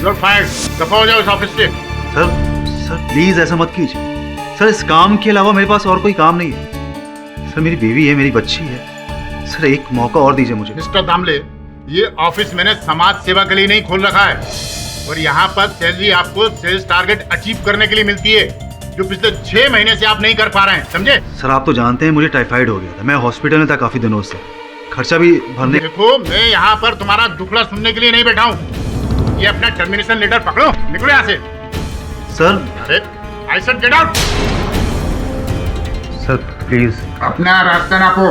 You're fired. दफा हो जाओ इस ऑफिस से। सर प्लीज ऐसा मत कीजिए सर, इस काम के अलावा मेरे पास और कोई काम नहीं है सर। मेरी बीवी है, मेरी बच्ची है सर, एक मौका और दीजिए मुझे। मिस्टर दामले, ये ऑफिस मैंने समाज सेवा के लिए नहीं खोल रखा है और यहाँ पर सैलरी आपको सेल्स टारगेट अचीव करने के लिए मिलती है, जो पिछले 6 महीने से आप नहीं कर पा रहे हैं, समझे? सर आप तो जानते हैं मुझे टाइफाइड हो गया था, मैं हॉस्पिटल में था काफी दिनों से, खर्चा भी भरने। देखो, मैं यहाँ पर तुम्हारा दुखड़ा सुनने के लिए नहीं बैठा हूँ। ये अपना टर्मिनेशन लेटर पकड़ो, निकलो यहाँ से। सर अरे I said get out. Sir please अपना रास्ता नापो।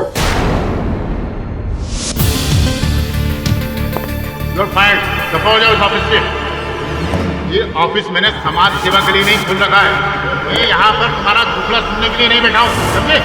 You're fired. दफा हो जाओ इस ऑफिस से। ये ऑफिस मैंने समाज सेवा के लिए नहीं खोल रखा है, मैं यहाँ पर तुम्हारा दुखड़ा सुनने के लिए नहीं बैठा हूँ, समझे?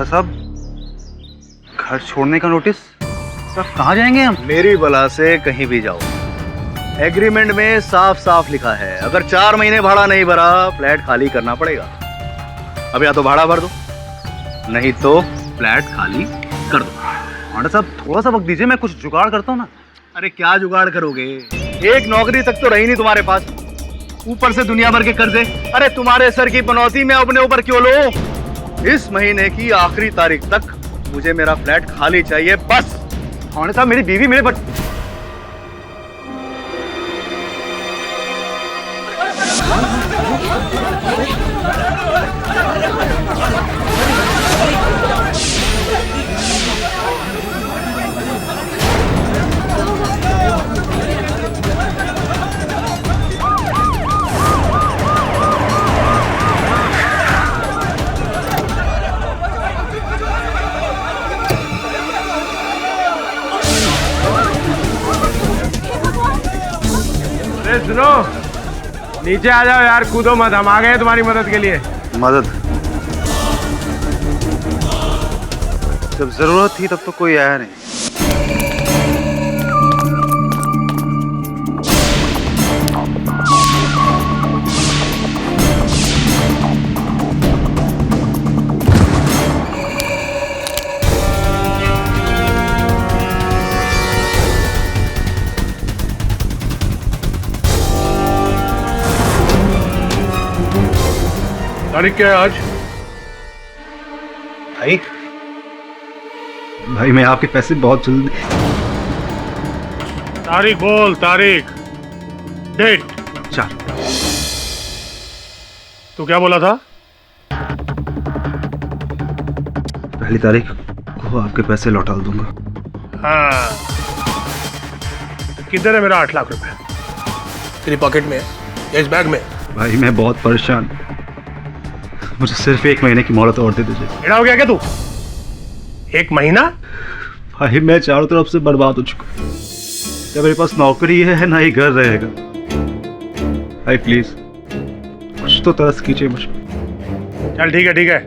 साहब, घर छोड़ने का नोटिस? सर कहाँ जाएंगे हम? मेरी बला से कहीं भी जाओ, एग्रीमेंट में साफ साफ लिखा है अगर 4 महीने भाड़ा नहीं भरा फ्लैट खाली करना पड़ेगा। अब या तो भाड़ा भर दो, नहीं तो फ्लैट खाली कर दो। ऑनर साहब थोड़ा सा वक्त दीजिए, मैं कुछ जुगाड़ करता हूँ ना। अरे क्या जुगाड़ करोगे? एक नौकरी तक तो रही नहीं तुम्हारे पास, ऊपर से दुनिया भर के कर्जे। अरे तुम्हारे सर की पनौती मैं अपने ऊपर क्यों लूं? इस महीने की आखिरी तारीख तक मुझे मेरा फ्लैट खाली चाहिए, बस। ऑनर साहब मेरी बीवी, मेरे सुनो, नीचे आ जाओ यार, कूदो मत, हम आ गए तुम्हारी मदद के लिए। मदद? जब जरूरत थी तब तो कोई आया नहीं। तारीख क्या है आज? भाई मैं आपके पैसे बहुत जल्दी। तारीख बोल, तारीख, डेट। 4। तू क्या बोला था? पहली तारीख को आपके पैसे लौटा दूंगा। हाँ, किधर है मेरा 8 लाख रुपए? तेरी पॉकेट में या इस बैग में? भाई मैं बहुत परेशान, मुझे सिर्फ 1 महीने की मोहलत और दे दीजिए। एड़ा हो गया क्या तू? 1 महीना? भाई मैं चारों तरफ से बर्बाद हो चुका हूँ, क्या मेरे पास नौकरी है ना ही घर रहेगा। भाई प्लीज कुछ तो तरस कीजिए मुझ पर। चल ठीक है, ठीक है,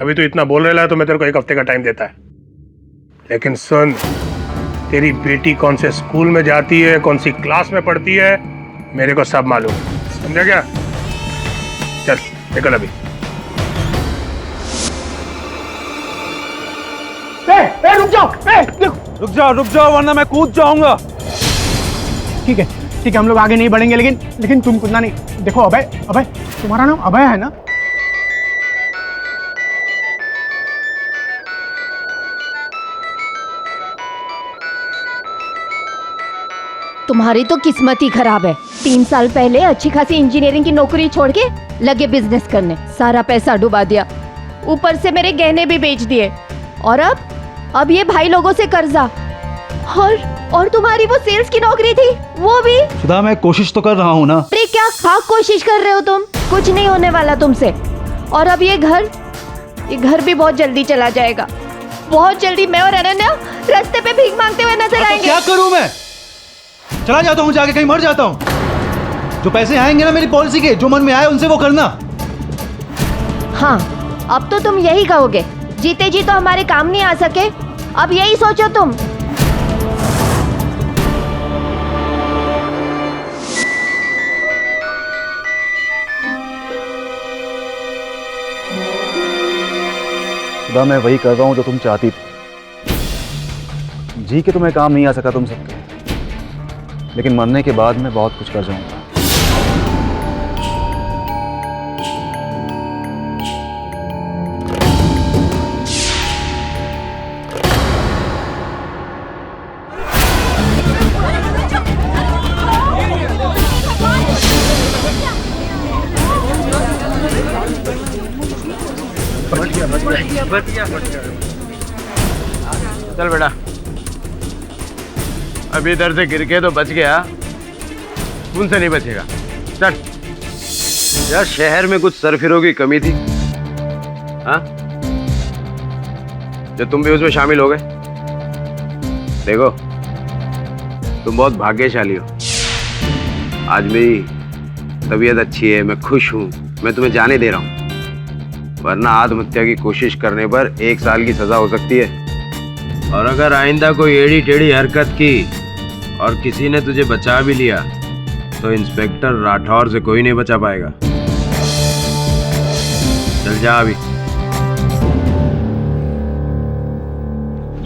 अभी तो इतना बोल रहा है तो मैं तेरे को 1 हफ्ते का टाइम देता है, लेकिन सुन, तेरी बेटी कौन से स्कूल में जाती है, कौन सी क्लास में पढ़ती है, मेरे को सब मालूम, समझा क्या? चल निकल अभी। रुक जाओ वरना मैं कूद जाऊंगा। ठीक है, हम लोग आगे नहीं बढ़ेंगे, लेकिन तुम कूदना नहीं। देखो अभय, तुम्हारा नाम अभय है ना? तुम्हारी तो किस्मत ही खराब है। 3 साल पहले अच्छी खासी इंजीनियरिंग की नौकरी छोड़ के लगे बिजनेस करने, सारा पैसा डुबा दिया, ऊपर से मेरे गहने भी बेच दिए, और अब ये भाई लोगों से कर्जा, और तुम्हारी वो सेल्स की नौकरी थी वो भी। सुधा मैं कोशिश तो कर रहा हूँ ना। अरे क्या खाक कोशिश कर रहे हो तुम? कुछ नहीं होने वाला तुमसे। और अब ये घर भी बहुत जल्दी चला जाएगा। बहुत जल्दी मैं और अनन्या रास्ते पे भीख मांगते हुए नजर तो आएंगे। क्या करूं मैं? चला जाता हूं, जाके कहीं मर जाता हूं। जो पैसे आएंगे ना मेरी पॉलिसी के, जो मन में आए उनसे वो करना। हाँ, अब तो तुम यही कहोगे, जीते जी तो हमारे काम नहीं आ सके, अब यही सोचो तुम। खुदा, मैं वही कर रहा हूं जो तुम चाहती थी। जी के तो मैं काम नहीं आ सका तुम सबके, लेकिन मरने के बाद मैं बहुत कुछ कर जाऊंगा। चल बेटा, अभी इधर से गिर के तो बच गया, उनसे नहीं बचेगा। चल यार, शहर में कुछ सरफिरों की कमी थी, हाँ, जो तुम भी उसमें शामिल हो गए। देखो, तुम बहुत भाग्यशाली हो। आज मेरी तबीयत अच्छी है, मैं खुश हूं, मैं तुम्हें जाने दे रहा हूं, वरना आत्महत्या की कोशिश करने पर 1 साल की सजा हो सकती है। और अगर आइंदा कोई एड़ी टेढ़ी हरकत की और किसी ने तुझे बचा भी लिया तो इंस्पेक्टर राठौर से कोई नहीं बचा पाएगा। चल जा अभी।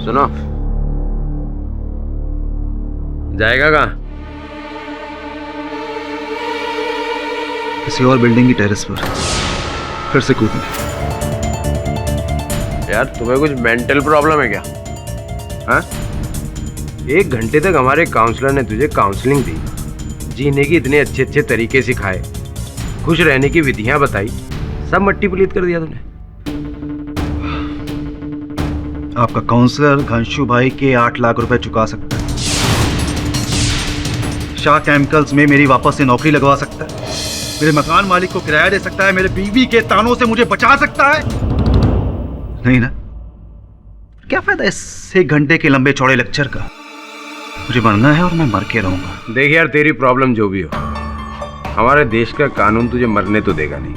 सुनो, जाएगा कहाँ? किसी और बिल्डिंग की टेरेस पर फिर से कूदने। यार, तुम्हें कुछ मेंटल प्रॉब्लम है क्या? हाँ? 1 घंटे तक हमारे काउंसलर ने तुझे काउंसलिंग दी, जीने की इतने अच्छे अच्छे तरीके सिखाए, खुश रहने की विधियां बताई, सब मट्टी पलीत कर दिया तूने। आपका काउंसलर घनशू भाई के 8 लाख रुपए चुका सकता है, शाह केमिकल्स में मेरी वापस से नौकरी लगवा सकता है, मेरे मकान मालिक को किराया दे सकता है, मेरे बीवी के तानों से मुझे बचा सकता है। नहीं ना? क्या फायदा इस 1 घंटे के लंबे चौड़े लेक्चर का? मुझे मरना है और मैं मर के रहूंगा। देख यार, तेरी प्रॉब्लम जो भी हो, हमारे देश का कानून तुझे मरने तो देगा नहीं।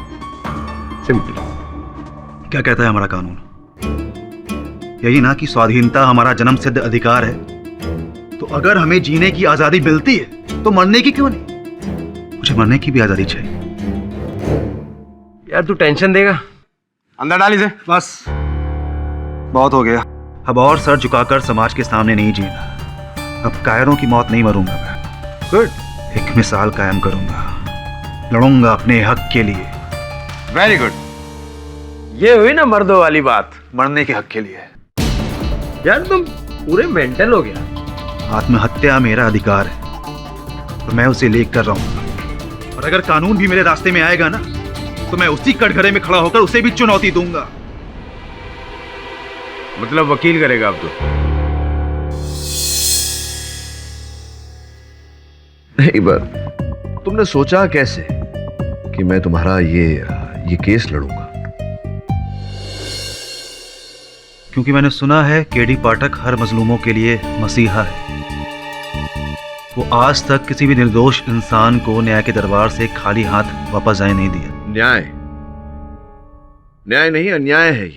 सिंपल। क्या कहता है हमारा कानून? यही ना कि स्वाधीनता हमारा जन्म सिद्ध अधिकार है, तो अगर हमें जीने की आजादी मिलती है तो मरने की क्यों नहीं? मुझे मरने की भी आजादी चाहिए। यार, तू टेंशन देगा, अंदर डाल इसे। बस बहुत हो गया, अब और सर झुकाकर समाज के सामने नहीं जीना। अब कायरों की मौत नहीं मरूंगा मैं। गुड। एक मिसाल कायम करूंगा, लड़ूंगा अपने हक के लिए। Very good. ये हुई ना मर्दों वाली बात, मरने के हक के लिए। यार, तुम पूरे मेंटल हो गया। आत्महत्या मेरा अधिकार है और मैं उसे लेकर रहूंगा, और अगर कानून भी मेरे रास्ते में आएगा ना, तो मैं उसी कटघरे में खड़ा होकर उसे भी चुनौती दूंगा। मतलब वकील करेगा अब तो? नहीं, पर तुमने सोचा कैसे कि मैं तुम्हारा ये केस लड़ूंगा? क्योंकि मैंने सुना है केडी पाठक हर मजलूमों के लिए मसीहा है। वो आज तक किसी भी निर्दोष इंसान को न्याय के दरबार से खाली हाथ वापस जाने नहीं दिया। न्याय नहीं, अन्याय है ये।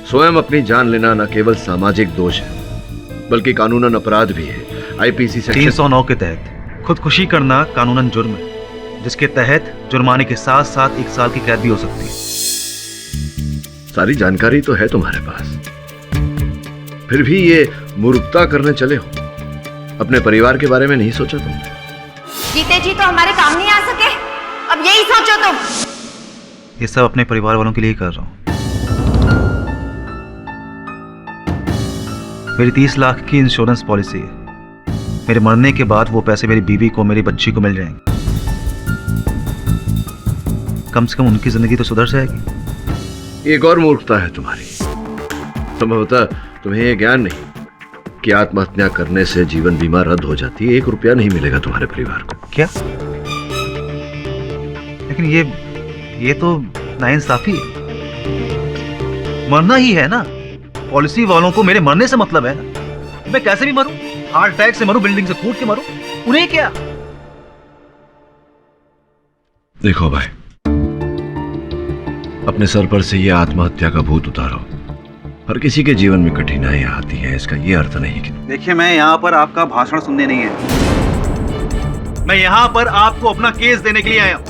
स्वयं अपनी जान लेना न केवल सामाजिक दोष है, बल्कि कानूनन अपराध भी है। आईपीसी सेक्शन 309 के तहत खुदकुशी करना कानूनन जुर्म है, जिसके तहत जुर्माने के साथ साथ 1 साल की कैद भी हो सकती है। सारी जानकारी तो है तुम्हारे पास, फिर भी ये मूर्खता करने चले हो। अपने परिवार के बारे में नहीं सोचा तुमने? जीते जी तो हमारे काम नहीं आ सके, अब यही सोचो तुम। ये सब अपने परिवार वालों के लिए कर रहा हूं। मेरी 30 लाख की इंश्योरेंस पॉलिसी है। मेरे मरने के बाद वो पैसे मेरी बीवी को, मेरी बच्ची को मिल जाएंगे। कम से कम उनकी जिंदगी तो सुधर जाएगी। एक और मूर्खता है तुम्हारी। संभवतः तुम्हें ये ज्ञान नहीं कि आत्महत्या करने से जीवन बीमा रद्द हो जाती है। 1 रुपया नहीं मिलेगा तुम्हारे परिवार को। क्या? लेकिन ये तो नाइंसाफी है। मरना ही है ना, पॉलिसी वालों को मेरे मरने से मतलब है ना। मैं कैसे भी मरूं, हार्ट अटैक से मरूं, बिल्डिंग से कूद के मरूं, उन्हें क्या। देखो भाई, अपने सर पर से ये आत्महत्या का भूत उतारो। हर किसी के जीवन में कठिनाइयां आती हैं, इसका ये अर्थ नहीं कि देखिए, मैं यहाँ पर आपका भाषण सुनने नहीं है, मैं यहाँ पर आपको अपना केस देने के लिए आया हूं।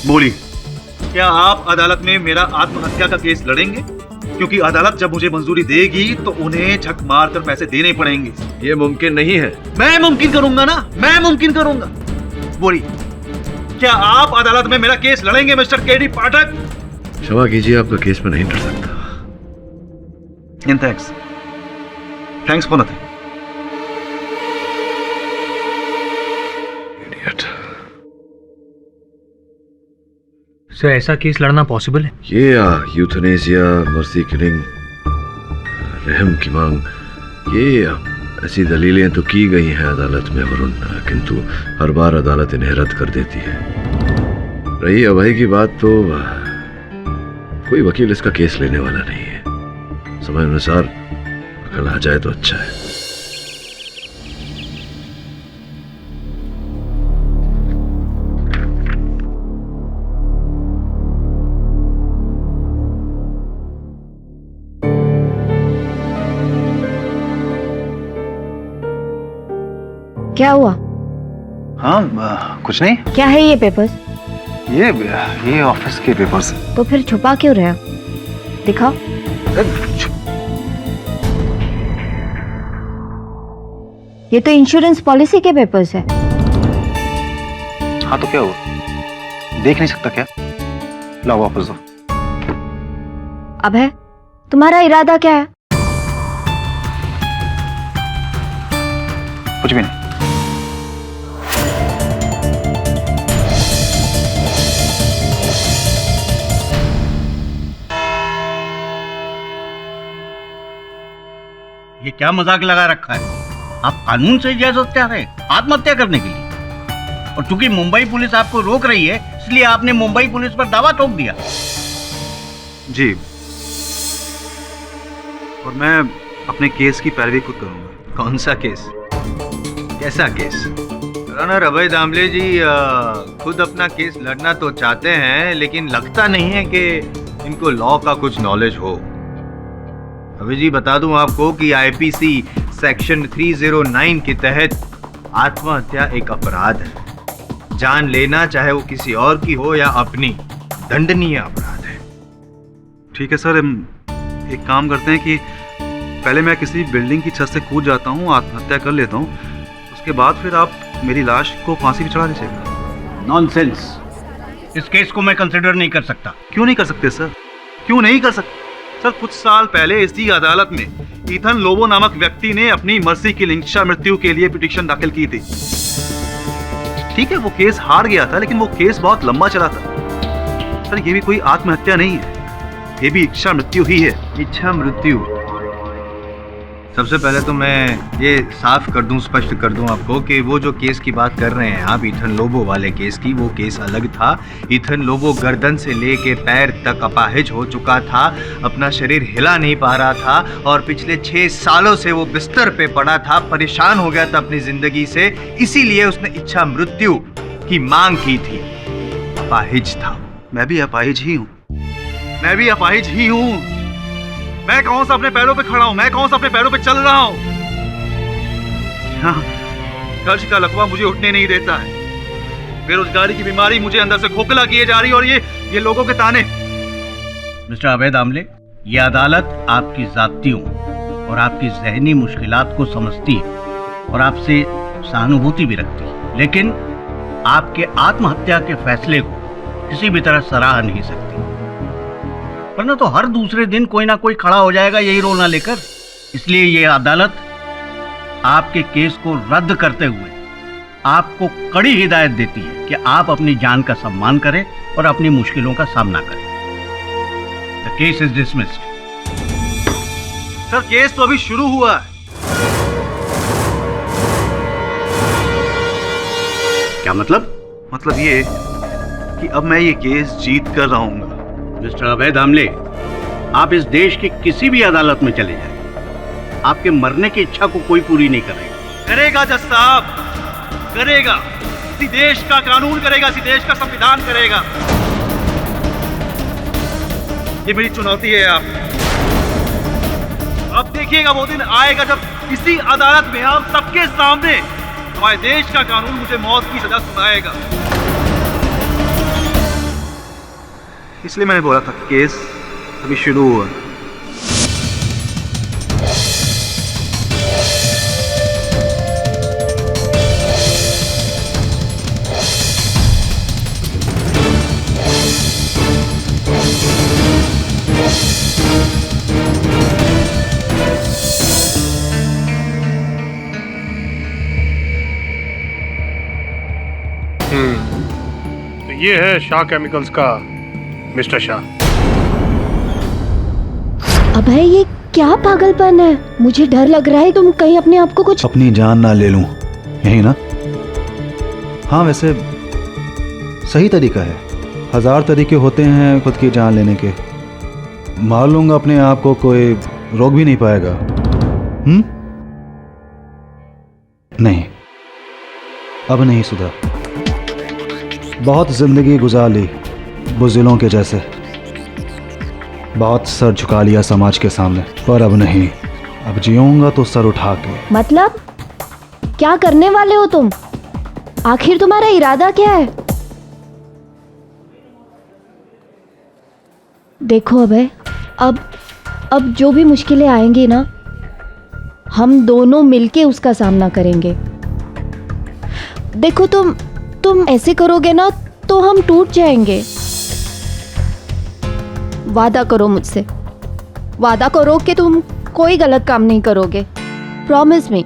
बोलिए, क्या आप अदालत में मेरा आत्महत्या का केस लड़ेंगे? क्योंकि अदालत जब मुझे मंजूरी देगी तो उन्हें झक मार कर पैसे देने पड़ेंगे। ये मुमकिन नहीं है। मैं मुमकिन करूंगा ना, मैं मुमकिन करूंगा। बोलिए, क्या आप अदालत में मेरा केस लड़ेंगे मिस्टर केडी पाठक? क्षमा कीजिए, आपका केस में नहीं लड़ सकता। इन थैंक्स फॉर नथिंग। सर, ऐसा केस लड़ना पॉसिबल है? ये यूथनेसिया, मर्सी किलिंग, रहम की मांग, ये ऐसी दलीलें तो की गई हैं अदालत में वरुण, किंतु हर बार अदालत इन्हें रद्द कर देती है। रही अभय की बात, तो कोई वकील इसका केस लेने वाला नहीं है। समय अनुसार अकल आ जाए तो अच्छा है। क्या हुआ? हाँ, कुछ नहीं। क्या है ये पेपर्स? ये ऑफिस के पेपर्स। तो फिर छुपा क्यों रहे हो? दिखाओ। ये तो इंश्योरेंस पॉलिसी के पेपर्स है। हाँ, तो क्या हुआ? देख नहीं सकता क्या? लाओ वापस दो। अभय, तुम्हारा इरादा क्या है? कुछ भी नहीं। ये क्या मजाक लगा रखा है? आप कानून से इजाजत चाह रहे हैं आत्महत्या करने के लिए, और चूंकि मुंबई पुलिस आपको रोक रही है इसलिए आपने मुंबई पुलिस पर दावा ठोक दिया। जी, और मैं अपने केस की पैरवी खुद करूंगा। कौन सा केस? कैसा केस? रनर अभय दामले जी खुद अपना केस लड़ना तो चाहते हैं, लेकिन लगता नहीं है कि इनको लॉ का कुछ नॉलेज हो। अभय जी, बता दूं आपको कि आईपीसी सेक्शन 309 के तहत आत्महत्या एक अपराध है। जान लेना, चाहे वो किसी और की हो या अपनी, दंडनीय अपराध है। ठीक है सर, एक काम करते हैं कि पहले मैं किसी बिल्डिंग की छत से कूद जाता हूँ, आत्महत्या कर लेता हूँ, उसके बाद फिर आप मेरी लाश को फांसी पे चढ़ा दीजिएगा। नॉनसेंस, इस केस को मैं कंसिडर नहीं कर सकता। क्यों नहीं कर सकते सर? क्यों नहीं कर सकते सर? कुछ साल पहले इसी अदालत में ईथन लोबो नामक व्यक्ति ने अपनी मर्सी की इच्छा मृत्यु के लिए पिटीशन दाखिल की थी। ठीक है, वो केस हार गया था, लेकिन वो केस बहुत लंबा चला था। सर, ये भी कोई आत्महत्या नहीं है, ये भी इच्छा मृत्यु ही है। इच्छा मृत्यु? सबसे पहले तो मैं ये साफ कर दूं, स्पष्ट कर दूं आपको कि वो जो केस की बात कर रहे हैं आप, ईथन लोबो वाले केस की, वो केस अलग था। ईथन लोबो गर्दन से लेके पैर तक अपाहिज हो चुका था, अपना शरीर हिला नहीं पा रहा था, और पिछले 6 सालों से वो बिस्तर पे पड़ा था, परेशान हो गया था अपनी जिंदगी से, इसीलिए उसने इच्छा मृत्यु की मांग की थी। अपाहिज था। मैं भी अपाहिज ही हूँ, मैं भी अपाहिज ही हूँ। मैं कौन सा अपने पैरों पे खड़ा हूं, मैं कौन सा अपने पैरों पे चल रहा हूं। कर्ज का लकवा मुझे उठने नहीं देता है, बेरोजगारी की बीमारी मुझे अंदर से खोखला किए जा रही है, और ये लोगों के ताने। मिस्टर अभय दामले, ये अदालत आपकी जातियों और आपकी जहनी मुश्किलात को समझती है और आपसे सहानुभूति भी रखती है, लेकिन आपके आत्महत्या के फैसले को किसी भी तरह सराह नहीं सकती, वरना तो हर दूसरे दिन कोई ना कोई खड़ा हो जाएगा यही रोल ना लेकर। इसलिए ये अदालत आपके केस को रद्द करते हुए आपको कड़ी हिदायत देती है कि आप अपनी जान का सम्मान करें और अपनी मुश्किलों का सामना करें। The case is dismissed. Sir, case तो अभी शुरू हुआ है। क्या मतलब? मतलब ये कि अब मैं ये केस जीत कर रहूंगा, मिस्टर अभय दामले, आप इस देश की किसी भी अदालत में चले जाएं, आपके मरने की इच्छा को कोई पूरी नहीं करेगा। करेगा जज साहब, करेगा। इसी देश का कानून करेगा, इसी देश का संविधान करेगा। ये मेरी चुनौती है आप। अब देखिएगा वो दिन आएगा जब इसी अदालत में हम सबके सामने हमारे देश का कानून मुझे मौत की सजा सुनाएगा। इसलिए मैंने बोला था कि केस अभी शुरू हुआ। तो ये है शाह केमिकल्स का मिस्टर शाह। अभय ये क्या पागलपन है? मुझे डर लग रहा है तुम कहीं अपने आप को कुछ अपनी जान ना ले लूं, यही ना? हाँ, वैसे सही तरीका है। 1000 तरीके होते हैं खुद की जान लेने के। मार लूंगा अपने आप को, कोई रोक भी नहीं पाएगा। नहीं, अब नहीं सुधर। बहुत जिंदगी गुजार ली बुज़दिलों के जैसे, बहुत सर झुका लिया समाज के सामने, पर अब नहीं। अब जीऊंगा तो सर उठा के। मतलब क्या करने वाले हो तुम? आखिर तुम्हारा इरादा क्या है? देखो अभय, अब जो भी मुश्किलें आएंगी ना, हम दोनों मिलके उसका सामना करेंगे। देखो तुम ऐसे करोगे ना तो हम टूट जाएंगे। वादा करो मुझसे, वादा करो कि तुम कोई गलत काम नहीं करोगे। Promise me.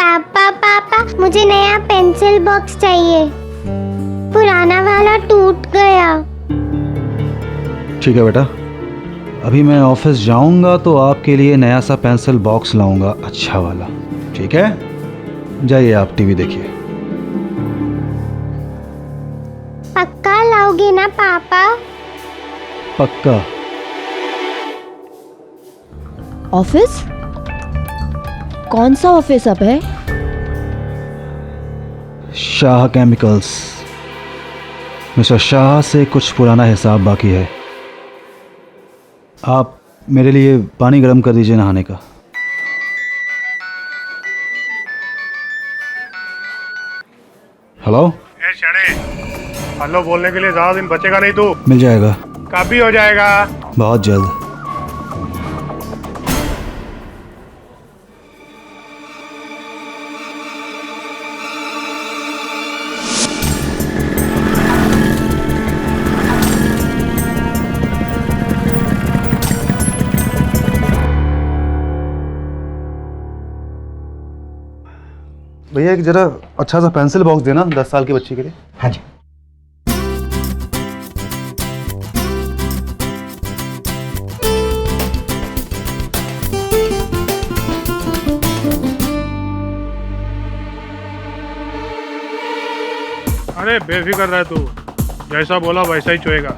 पापा मुझे नया पेंसिल बॉक्स चाहिए, पुराना वाला टूट गया। ठीक है बेटा, अभी मैं ऑफिस जाऊंगा तो आपके लिए नया सा पेंसिल बॉक्स लाऊंगा, अच्छा वाला। ठीक है, जाइए आप टीवी देखिए। पक्का लाओगे ना पापा? पक्का। ऑफिस? कौन सा ऑफिस अब है? शाह केमिकल्स। मिस्टर शाह से कुछ पुराना हिसाब बाकी है। आप मेरे लिए पानी गर्म कर दीजिए नहाने का। हेलो? हेलो बोलने के लिए ज्यादा दिन बचेगा नहीं तू। मिल जाएगा। कब भी हो जाएगा? बहुत जल्द। भैया एक जरा अच्छा सा पेंसिल बॉक्स देना 10 साल की बच्ची के लिए। हाँ जी। अरे बेफिक्र रह तू, जैसा बोला वैसा ही चोएगा।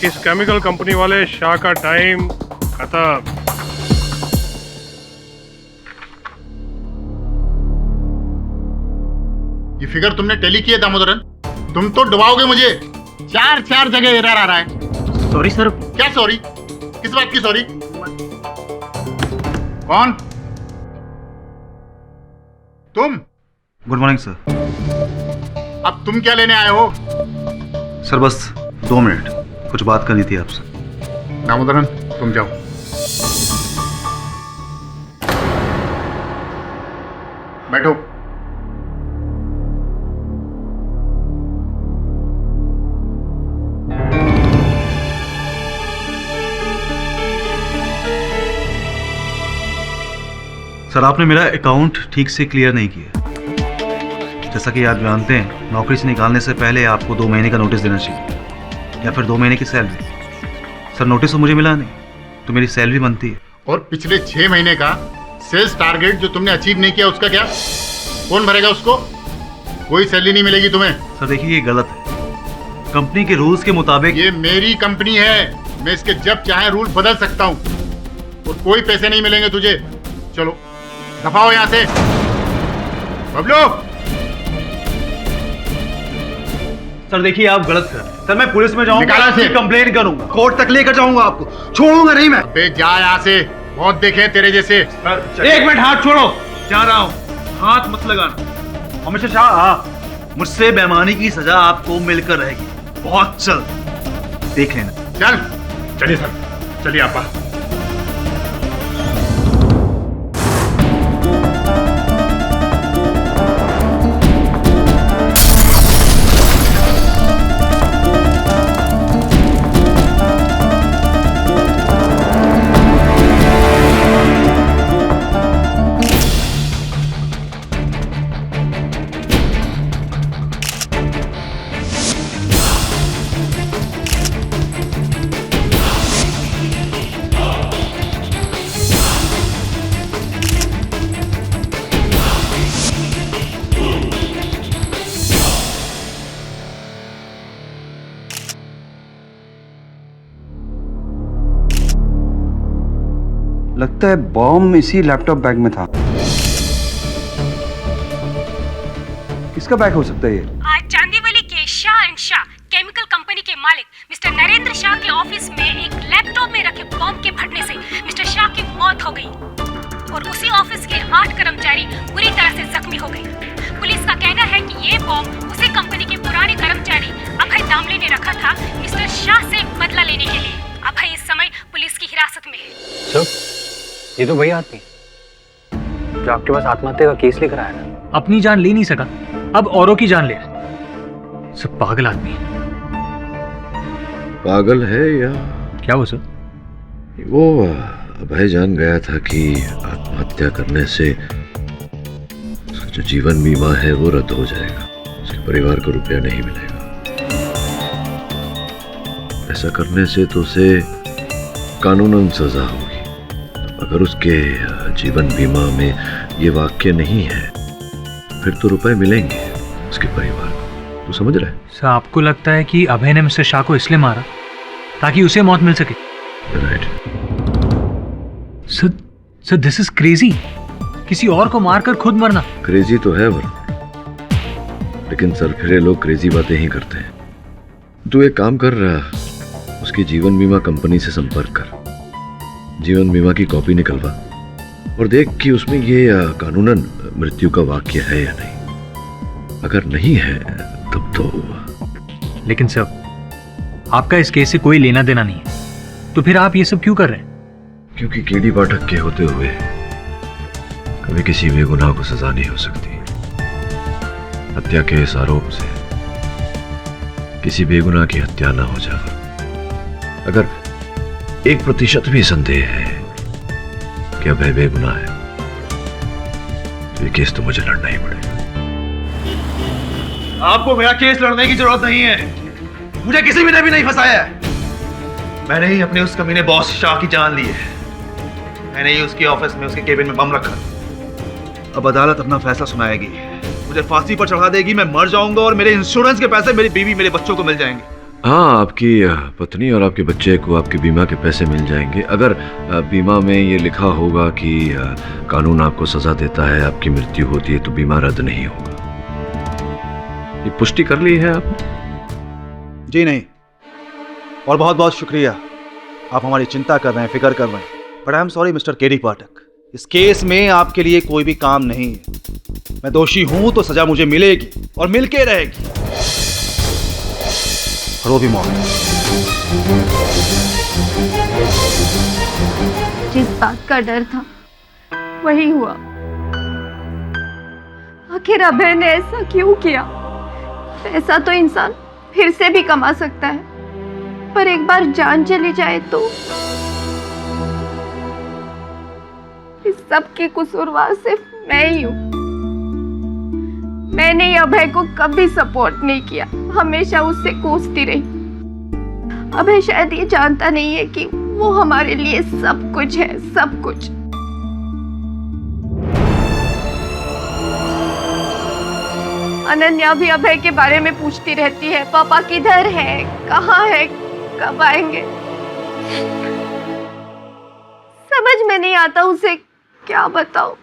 इस केमिकल कंपनी वाले शाह का टाइम खत्म। ये फिगर तुमने टैली किया दामोदरन? तुम तो डुबाओगे मुझे। 4 जगह एरर आ रहा है। Sorry sir. क्या सॉरी? किस बात की सॉरी? कौन? तुम? Good morning sir. अब तुम क्या लेने आए हो? सर बस 2 मिनट, कुछ बात करनी थी आपसे। दामोदरन तुम जाओ। बैठो। सर आपने मेरा अकाउंट ठीक से क्लियर नहीं किया। जैसा कि आप जानते हैं, नौकरी से निकालने से पहले आपको 2 महीने का नोटिस देना चाहिए, या फिर 2 महीने की सैलरी। सर नोटिस तो मुझे मिला नहीं, तो मेरी सैलरी बनती है। और पिछले 6 महीने का सेल्स टारगेट जो तुमने अचीव नहीं किया, उसका क्या? कौन भरेगा उसको? कोई सैलरी नहीं मिलेगी तुम्हें। सर देखिए ये गलत है। कंपनी के रूल्स के मुताबिक। ये मेरी कंपनी है, मैं इसके जब चाहे रूल बदल सकता हूँ और कोई पैसे नहीं मिलेंगे तुझे। चलो दफा हो यहाँ से। बबलू। सर देखिए आप गलत कर रहे हैं। सर मैं पुलिस में जाऊंगा, निकाला से। कंप्लेन करूंगा, कोर्ट तक लेकर जाऊंगा आपको, छोड़ूंगा नहीं मैं। अबे जा यहाँ से, बहुत देखे तेरे जैसे। एक मिनट, हाथ छोड़ो। जा रहा हूँ, हाथ मत लगाना। अमित शाह, हाँ, मुझसे बेईमानी की सजा आपको मिलकर रहेगी, बहुत जल्द, देख लेना। चल। चलिए सर, चलिए आपा। लगता है बॉम्ब इसी लैपटॉप बैग में था। किसका बैग हो सकता है ये? आज चांदीवली के Shah and Shah chemical company के मालिक मिस्टर नरेंद्र शाह के ऑफिस में एक लैपटॉप में रखे बॉम्ब के फटने से मिस्टर शाह की मौत हो गई और उसी ऑफिस के 8 कर्मचारी बुरी तरह से जख्मी हो गए। पुलिस का कहना है कि ये बॉम्ब उसी कंपनी के पुराने कर्मचारी अभय दामले ने रखा था मिस्टर शाह से बदला लेने के लिए। अभय इस समय पुलिस की हिरासत में है। ये तो वही आदमी जो आपके पास आत्महत्या का केस लेकर आया था। अपनी जान ले नहीं सका, अब औरों की जान ले रहा है। सब पागल आदमी है। पागल है या क्या वो सर? वो अभय जान गया था कि आत्महत्या करने से उसका जो जीवन बीमा है वो रद्द हो जाएगा, उसके परिवार को रुपया नहीं मिलेगा। ऐसा करने से तो उसे कानूनन सजा होगी। अगर उसके जीवन बीमा में ये वाक्य नहीं है फिर तो रुपए मिलेंगे उसके परिवार को। तू समझ रहा है? सर आपको लगता है कि अभय ने मिस्टर शाह को इसलिए मारा ताकि उसे मौत मिल सके? Right. Sir this is crazy. किसी और को मारकर खुद मरना। क्रेजी तो है वरुण, लेकिन सरफिरे लोग क्रेजी बातें ही करते हैं। तू एक काम कर रहा, उसकी जीवन बीमा कंपनी से संपर्क कर, जीवन बीमा की कॉपी निकलवा और देख कि उसमें ये कानूनन मृत्यु का वाक्य है या नहीं। अगर नहीं है तब तो। लेकिन सर आपका इस केस से कोई लेना देना नहीं है, तो फिर आप ये सब क्यों कर रहे हैं? क्योंकि केडी पाठक के होते हुए कभी किसी बेगुनाह को सजा नहीं हो सकती। हत्या के इस आरोप से किसी बेगुनाह की हत्या ना हो जाए। अगर 1% भी संदेह है कि अभय बेगुनाह है तो ये केस तो मुझे लड़ना ही पड़ेगा। आपको मेरा केस लड़ने की जरूरत नहीं है। मुझे किसी भी ने भी नहीं फंसाया है। मैंने ही अपने उस कमीने बॉस शाह की जान ली है। मैंने ही उसकी ऑफिस में, उसके केबिन में बम रखा। अब अदालत अपना फैसला सुनाएगी, मुझे फांसी पर चढ़ा देगी, मैं मर जाऊंगा और मेरे इंश्योरेंस के पैसे मेरी बीवी, मेरे बच्चों को मिल जाएंगे। हाँ, आपकी पत्नी और आपके बच्चे को आपके बीमा के पैसे मिल जाएंगे अगर बीमा में ये लिखा होगा कि कानून आपको सजा देता है, आपकी मृत्यु होती है तो बीमा रद्द नहीं होगा। ये पुष्टि कर ली है आपने? जी नहीं, और बहुत बहुत शुक्रिया। आप हमारी चिंता कर रहे हैं, फिक्र कर रहे हैं, but I am sorry mister KD Pathak, इस केस में आपके लिए कोई भी काम नहीं है। मैं दोषी हूं तो सजा मुझे मिलेगी और मिलके रहेगी, और वो भी मौत। जिस बात का डर था वही हुआ। आखिर अभय ने ऐसा क्यों किया? पैसा तो इंसान फिर से भी कमा सकता है, पर एक बार जान चली जाए तो। इस सब की कसूरवार सिर्फ मैं ही हूँ। मैंने अभय को कभी सपोर्ट नहीं किया, हमेशा उससे कोसती रही। अभय शायद ये जानता नहीं है कि वो हमारे लिए सब कुछ है, सब कुछ। अनन्या भी अभय के बारे में पूछती रहती है, पापा किधर है, कहाँ है, कब आएंगे। समझ में नहीं आता उसे क्या बताऊं।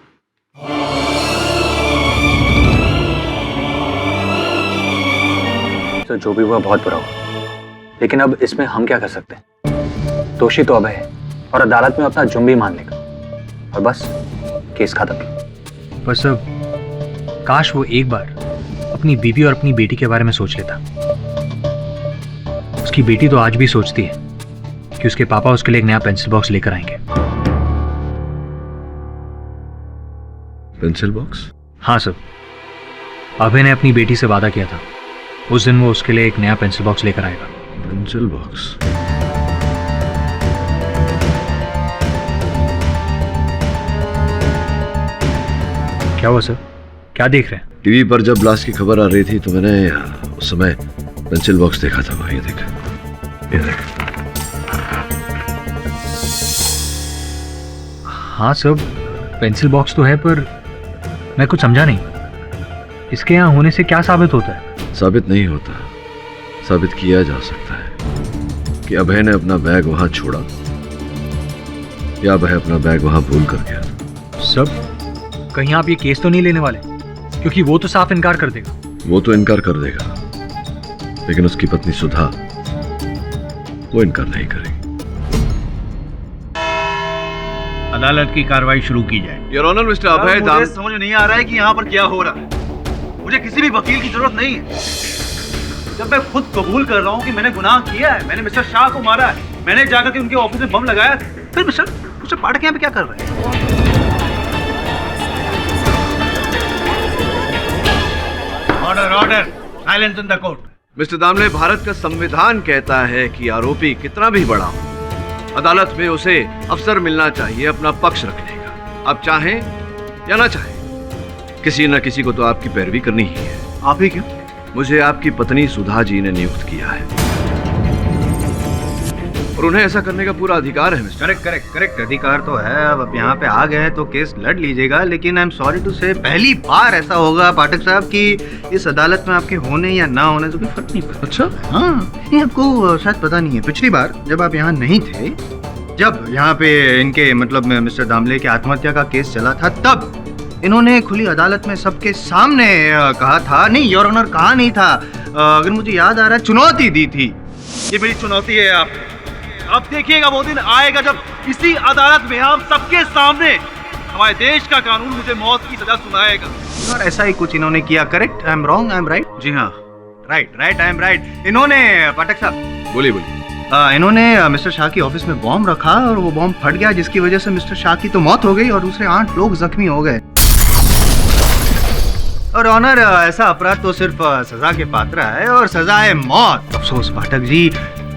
तो जो भी हुआ बहुत बुरा हुआ, लेकिन अब इसमें हम क्या कर सकते हैं? दोषी तो अभय है और अदालत में अपना जुर्म भी मान लेगा और बस केस खत्म। बस अब काश वो एक बार अपनी बीवी और अपनी बेटी के बारे में सोच लेता। उसकी बेटी तो आज भी सोचती है कि उसके पापा उसके लिए एक नया पेंसिल बॉक्स लेकर आएंगे। Pencil box? हाँ सर, अभय ने अपनी बेटी से वादा किया था उस दिन वो उसके लिए एक नया पेंसिल बॉक्स लेकर आएगा। Pencil box? क्या हुआ सर, क्या देख रहे हैं? टीवी पर जब ब्लास्ट की खबर आ रही थी तो मैंने उस समय पेंसिल बॉक्स देखा था। ये देख, ये देख। हाँ सर, पेंसिल बॉक्स तो है, पर मैं कुछ समझा नहीं। इसके यहाँ होने से क्या साबित होता है? साबित नहीं होता, साबित किया जा सकता है कि अभय ने अपना बैग वहां छोड़ा या अभय अपना बैग वहां भूल कर गया। सब कहीं आप ये केस तो नहीं लेने वाले? क्योंकि वो तो साफ इनकार कर देगा। वो तो इनकार कर देगा, लेकिन उसकी पत्नी सुधा वो इनकार नहीं करेगी। अदालत की कार्रवाई शुरू की जाए। योर ऑनर, मिस्टर अभय दाम। मुझे समझ नहीं आ रहा है कि यहाँ पर क्या हो रहा है। मुझे किसी भी वकील की जरूरत नहीं है। जब मैं खुद कबूल कर रहा हूँ कि मैंने गुनाह किया है, मैंने मिस्टर शाह को मारा है, मैंने जाकर के उनके ऑफिस में बम लगाया, फिर मिस्टर पाठक यहाँ पे क्या कर रहे हैं? Order, order, silence in the court. Mister Damle, Bharat का संविधान कहता है कि आरोपी कितना भी बड़ा हो, अदालत में उसे अवसर मिलना चाहिए अपना पक्ष रखने का। आप चाहें या ना चाहें, किसी न किसी को तो आपकी पैरवी करनी ही है। आप ही क्यों? मुझे आपकी पत्नी सुधा जी ने नियुक्त किया है और उन्हें ऐसा करने का पूरा अधिकार है मिस्टर। करेक्ट अधिकार तो है। अब यहाँ पे आ गए हैं तो केस लड़ लीजिएगा, लेकिन आई एम सॉरी टू से पहली बार ऐसा होगा पाठक साहब कि इस अदालत में आपके होने या ना होने से कोई फर्क नहीं पड़ता। अच्छा? हाँ, ये आपको शायद पता नहीं है, पिछली बार जब आप यहाँ नहीं थे, जब यहाँ पे इनके मतलब मिस्टर दामले की आत्महत्या का केस चला था, तब इन्होंने खुली अदालत में सबके सामने कहा था, नहीं योर ऑनर कहा नहीं था, अगर मुझे याद आ रहा है चुनौती दी थी। ये मेरी चुनौती है आप। अब देखिएगा वो दिन आएगा जब इसी अदालत में हम सबके सामने हमारे देश का कानून मुझे मौत की सजा सुनाएगा। और ऐसा ही कुछ इन्होंने किया। Correct? I am wrong, I am right? जी हाँ, राइट, आई एम राइट। इन्होंने पाठक साहब बोलिए। इन्होंने मिस्टर शाह की ऑफिस में बॉम्ब रखा और वो बॉम्ब फट गया, जिसकी वजह से मिस्टर शाह की तो मौत हो गई और दूसरे 8 लोग जख्मी हो गए। और ऑनर, ऐसा अपराध तो सिर्फ सजा के पात्र है और सजा है मौत। अफसोस पाठक जी,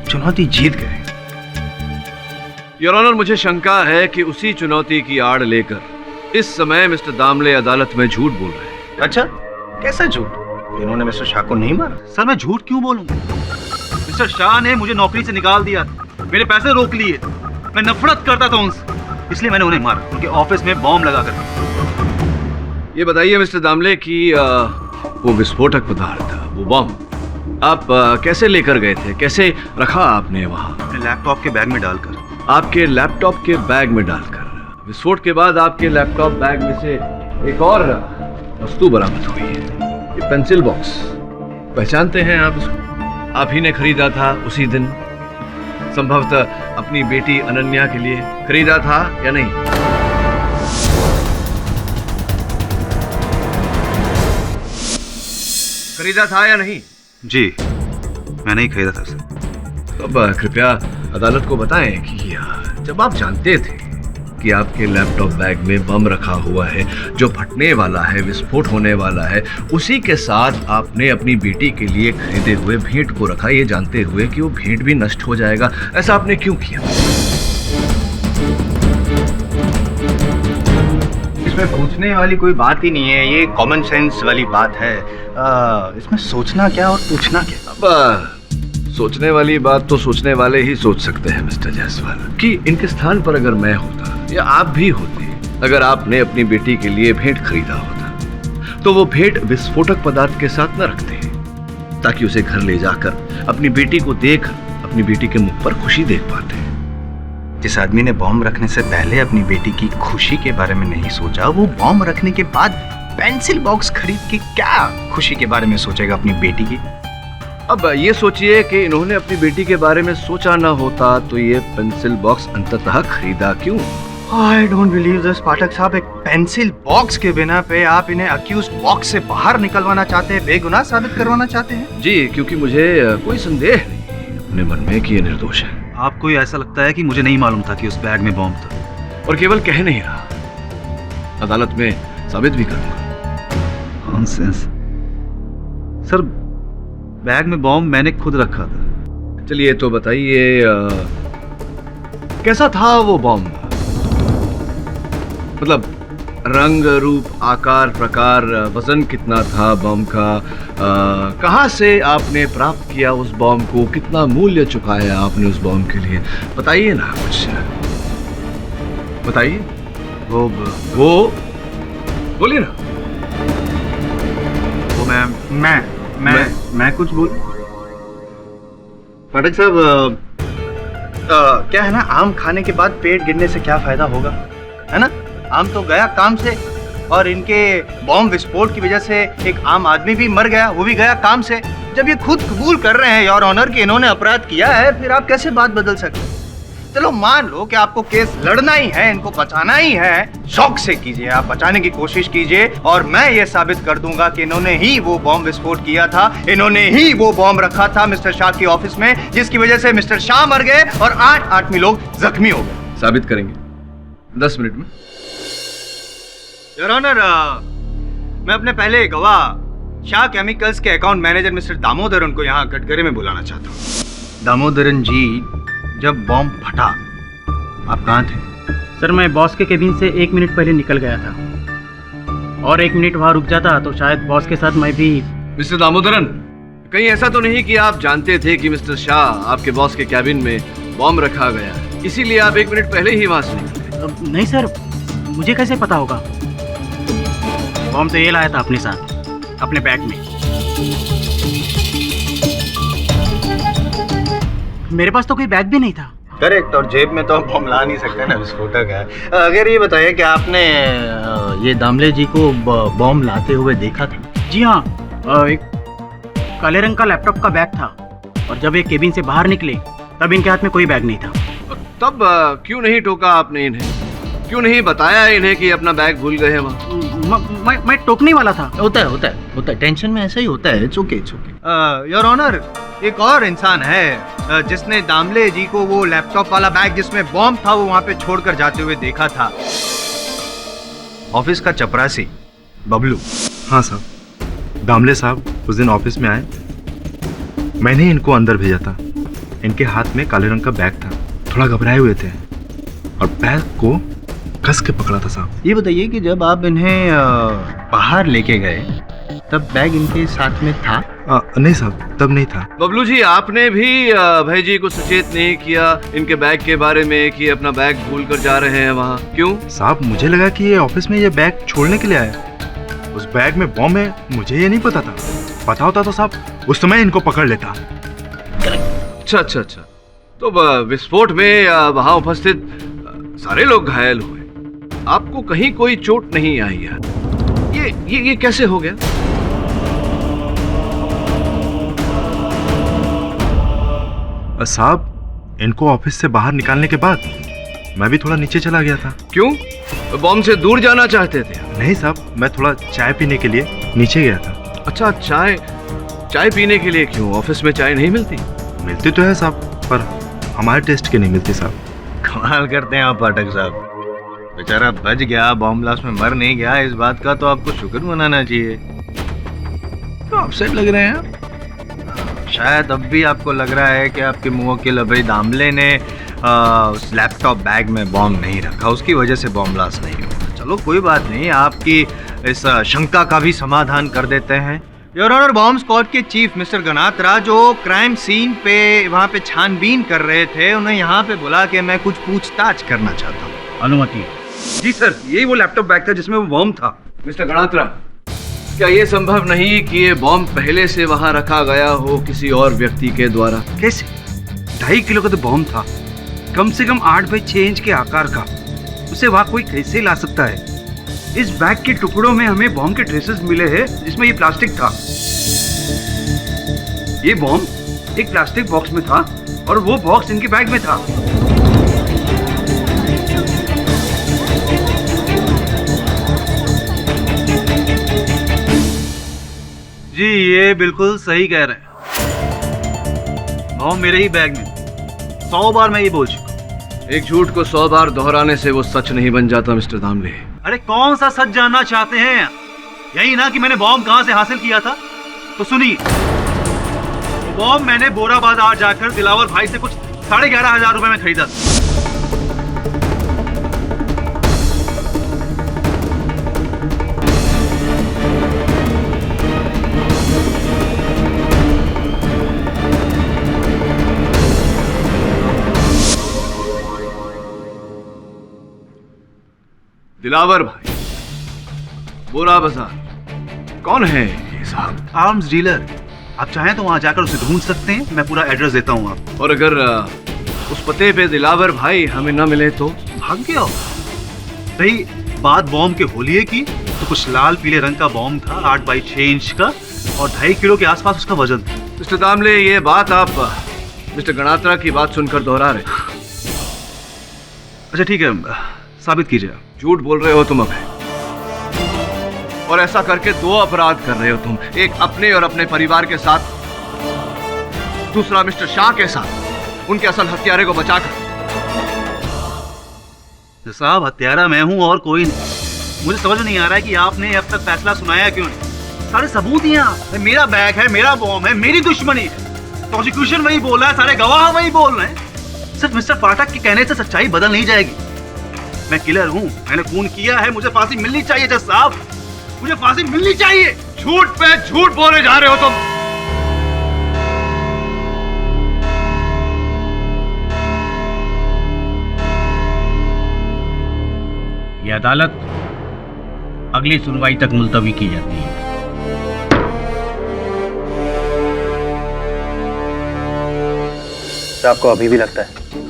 चुनौती जीत गए। योर ऑनर, मुझे शंका है कि उसी चुनौती की आड़ लेकर इस समय मिस्टर दामले अदालत में झूठ बोल रहे हैं। अच्छा, कैसा झूठ? इन्होंने मिस्टर शाह को नहीं मारा। सर मैं झूठ क्यों बोलूंगा? मिस्टर शाह ने मुझे नौकरी से निकाल दिया, मेरे पैसे रोक लिए, मैं नफरत करता था उनसे, इसलिए मैंने उन्हें मारा, उनके ऑफिस में बॉम्ब लगा कर। ये बताइए मिस्टर दामले कि वो विस्फोटक पदार्थ था, वो बॉम्ब आप कैसे लेकर गए थे, कैसे रखा आपने वहाँ? अपने लैपटॉप के बैग में डालकर। आपके लैपटॉप के बैग में डालकर। विस्फोट के बाद आपके लैपटॉप बैग में से एक और वस्तु बरामद हुई है, ये पेंसिल बॉक्स। पहचानते हैं आप इसको? आप ही ने खरीदा था उसी दिन, संभवतः अपनी बेटी अनन्या के लिए खरीदा था या नहीं? खरीदा था या नहीं? जी, मैंने ही खरीदा था सर। अब कृपया अदालत को बताएं कि जब आप जानते थे कि आपके लैपटॉप बैग में बम रखा हुआ है जो फटने वाला है, विस्फोट होने वाला है, उसी के साथ आपने अपनी बेटी के लिए खरीदे हुए भेंट को रखा, ये जानते हुए कि वो भेंट भी नष्ट हो जाएगा, ऐसा आपने क्यों किया? इसमें पूछने वाली कोई बात ही नहीं है, ये कॉमन सेंस वाली बात है। इसमें सोचना क्या और पूछना क्या? अब सोचने वाली बात तो सोचने वाले ही सोच सकते हैं मिस्टर जायसवाल, कि इनके स्थान पर अगर मैं होता या आप भी होते, अगर आपने अपनी बेटी के लिए भेंट खरीदा होता, तो वो भेंट विस्फोटक पदार्थ के साथ न रखते हैं, ताकि उसे घर ले जाकर अपनी बेटी को देख अपनी बेटी के मुख पर खुशी देख पाते हैं। जिस आदमी ने बॉम्ब रखने से पहले अपनी बेटी की खुशी के बारे में नहीं सोचा, वो बॉम्ब रखने के बाद पेंसिल बॉक्स खरीद के क्या खुशी के बारे में सोचेगा अपनी बेटी की? अब ये सोचिए कि इन्होंने अपनी बेटी के बारे में सोचा ना होता तो ये पेंसिल बॉक्स अंततः खरीदा क्यों? आई डोंट बिलीव दिस पाठक साहब। एक पेंसिल बॉक्स के बिना पे आप इन्हें अक्यूज्ड बॉक्स से बाहर निकलवाना चाहते हैं, बेगुनाह साबित करवाना चाहते हैं? जी, क्योंकि मुझे कोई संदेह नहीं अपने मन में कि ये निर्दोष है। आपको ही ऐसा लगता है कि मुझे नहीं मालूम था कि उस बैग में बॉम्ब था? और केवल कह नहीं रहा, अदालत में साबित भी करूंगा। नॉनसेंस सर, बैग में बॉम्ब मैंने खुद रखा था। चलिए तो बताइए, कैसा था वो बॉम्ब? मतलब रंग, रूप, आकार, प्रकार, वजन कितना था बम का? कहाँ से आपने प्राप्त किया उस बम को? कितना मूल्य चुकाया आपने उस बम के लिए? बताइए ना कुछ, बताइए। वो बोलिए ना। वो मैं कुछ बोल। पाठक साहब, क्या है ना, आम खाने के बाद पेट गिरने से क्या फायदा होगा, है ना? आम तो गया काम से, और इनके बॉम्ब विस्फोट की वजह से एक आम आदमी भी मर गया, वो भी गया काम से। जब ये खुद कबूल कर रहे हैं योर ऑनर कि इन्होंने अपराध किया है, फिर आप कैसे बात बदल सकते हैं? चलो मान लो कि आपको केस लड़ना ही है, इनको बचाना ही है, शौक से कीजिए, आप बचाने की कोशिश कीजिए, और मैं ये साबित कर दूंगा कि इन्होंने ही वो बॉम्ब विस्फोट किया था, इन्होंने ही वो बॉम्ब रखा था मिस्टर शाह की ऑफिस में, जिसकी वजह से मिस्टर शाह मर गए और 8 आदमी लोग जख्मी हो गए। साबित करेंगे 10 मिनट में। योर ऑनर, मैं अपने पहले गवाह शाह केमिकल्स के अकाउंट मैनेजर मिस्टर दामोदरन को यहाँ कटघरे में बुलाना चाहता हूँ। दामोदरन जी, जब बॉम्ब फटा आप कहाँ थे? सर, मैं बॉस के केबिन से 1 मिनट पहले निकल गया था, और 1 मिनट वहाँ रुक जाता तो शायद बॉस के साथ मैं भी। मिस्टर दामोदरन, कहीं ऐसा तो नहीं कि आप जानते थे कि मिस्टर शाह आपके बॉस के कैबिन में बॉम्ब रखा गया, इसीलिए आप 1 मिनट पहले ही वहाँ से निकले? नहीं सर, मुझे कैसे पता होगा? बॉम्ब तो ये लाया था अपने साथ, अपने बैग में। मेरे पास तो कोई बैग भी नहीं था। करेक्ट, और जेब में तो हम बॉम्ब ला नहीं सकते ना, विस्फोटक है। अगर ये बताइए कि आपने ये दामले जी को बॉम्ब लाते हुए देखा था? जी हाँ, एक काले रंग का लैपटॉप का बैग था, और जब ये केबिन से बाहर निकले तब इनके हाथ में कोई बैग नहीं था। तब क्यों नहीं टोका आपने इन्हें? क्यों नहीं बताया इन्हें कि अपना बैग भूल गए हैं वहाँ? मैं टोकने वाला था। होता है, टेंशन में ऐसा ही होता है। चुके योर ऑनर, एक और इंसान है जिसने दामले जी को वो लैपटॉप वाला बैग जिसमें बॉम्ब था वो वहाँ पे छोड़कर जाते हुए देखा था। ऑफिस का चपरासी बबलू। हाँ साहब, दामले साहब उस दिन ऑफिस में आए, मैंने इनको अंदर भेजा था। इनके हाथ में काले रंग का बैग था, थोड़ा घबराए हुए थे और बैग को कस के पकड़ा था साहब। ये बताइए कि जब आप इन्हें बाहर लेके गए तब बैग इनके साथ में था? नहीं साहब, तब नहीं था। बबलू जी, आपने भी भाई जी को सचेत नहीं किया इनके बैग के बारे में कि अपना बैग भूल कर जा रहे हैं वहाँ? क्यों साहब? मुझे लगा कि ये ऑफिस में ये बैग छोड़ने के लिए आया। उस बैग में बॉम्ब है, मुझे ये नहीं पता था। पता होता तो साहब उस समय इनको पकड़ लेता। अच्छा, तो विस्फोट में वहाँ उपस्थित सारे लोग घायल हुए, आपको कहीं कोई चोट नहीं आई है? ये कैसे हो गया? साहब, इनको ऑफिस से बाहर निकालने के बाद मैं भी थोड़ा नीचे चला गया था। क्यों? बॉम्ब से दूर जाना चाहते थे? नहीं साहब, मैं थोड़ा चाय पीने के लिए नीचे गया था। अच्छा, चाय पीने के लिए क्यों? ऑफिस में चाय नहीं मिलती? मिलती तो है साहब, पर हमारे टेस्ट की नहीं मिलती साहब। कमाल करते हैं आप पाठक साहब, बेचारा बच गया, बॉम्ब ब्लास्ट में मर नहीं गया, इस बात का तो आपको शुक्र मनाना चाहिए। तो अपसेट लग रहे हैं। शायद अब भी आपको लग रहा है कि आपके मुवक्किल अभय दामले ने उस लैपटॉप बैग में बॉम्ब नहीं रखा, उसकी वजह से बॉम्ब ब्लास्ट नहीं हुआ। चलो कोई बात नहीं, आपकी इस शंका का भी समाधान कर देते हैं। योर ऑनर, बॉम्ब स्क्वाड के चीफ मिस्टर गनात्रा जो क्राइम सीन पे वहाँ पे छानबीन कर रहे थे, उन्हें यहाँ पे बुला के मैं कुछ पूछताछ करना चाहता हूँ। अनुमति? जी सर, यही वो लैपटॉप बैग था जिसमें वो बॉम्ब था। मिस्टर गनात्रा, क्या ये संभव नहीं कि ये बॉम्ब पहले से वहां रखा गया हो किसी और व्यक्ति के द्वारा? कैसे? 2.5 किलो का तो बॉम्ब था, कम से कम 8 बाई 6 इंच के आकार का। उसे वहां कोई कैसे ला सकता है? इस बैग के टुकड़ों में हमें बॉम्ब के ट्रेसेस मिले हैं जिसमें ये प्लास्टिक था। ये बॉम्ब एक प्लास्टिक बॉक्स में था और वो बॉक्स इनके बैग में था। जी ये बिल्कुल सही कह रहे हैं, बॉम्ब मेरे ही बैग में। 100 बार मैं ये बोल चुका। एक झूठ को 100 बार दोहराने से वो सच नहीं बन जाता मिस्टर दामले। अरे कौन सा सच जानना चाहते हैं? यही ना कि मैंने बॉम्ब कहां से हासिल किया था। तो सुनिए, बॉम्ब मैंने बोरा बाजार जाकर दिलावर भाई से कुछ 11,500 रुपए में खरीदा था। दिलावर भाई, बोरा बाजार, कौन है ये साहब? Arms dealer. आप चाहें तो वहां जाकर उसे ढूंढ सकते हैं, मैं पूरा एड्रेस देता हूँ आपको। और अगर उस पते पे दिलावर भाई हमें न मिले तो? भाग गया। रही बात बॉम्ब के होलिये की, तो कुछ लाल पीले रंग का बॉम्ब था, 8 बाई 6 इंच का, और 2.5 किलो के आसपास उसका वजन था। मिस्टर दामले, ये बात आप मिस्टर गणात्रा की बात सुनकर दोहरा रहे। अच्छा ठीक है, साबित कीजिए। झूठ बोल रहे हो तुम अभय, और ऐसा करके 2 अपराध कर रहे हो तुम। एक अपने और अपने परिवार के साथ, दूसरा मिस्टर शाह के साथ, उनके असल हत्यारे को बचाकर। तो साहब, हत्यारा मैं हूं और कोई नहीं। मुझे समझ नहीं आ रहा है कि आपने अब तक फैसला सुनाया क्यों नहीं। सारे सबूत यहाँ, मेरा बैग है, मेरा बॉम्ब है, मेरी दुश्मनी है। प्रोसिक्यूशन वही बोल रहा है, सारे गवाह वही बोल रहे हैं। सिर्फ मिस्टर पाठक के कहने से सच्चाई बदल नहीं जाएगी। मैं किलर हूं, मैंने खून किया है, मुझे फांसी मिलनी चाहिए जज साहब, मुझे फांसी मिलनी चाहिए। झूठ पे झूठ बोले जा रहे हो तुम। ये अदालत अगली सुनवाई तक मुलतवी की जाती है। तो आपको अभी भी लगता है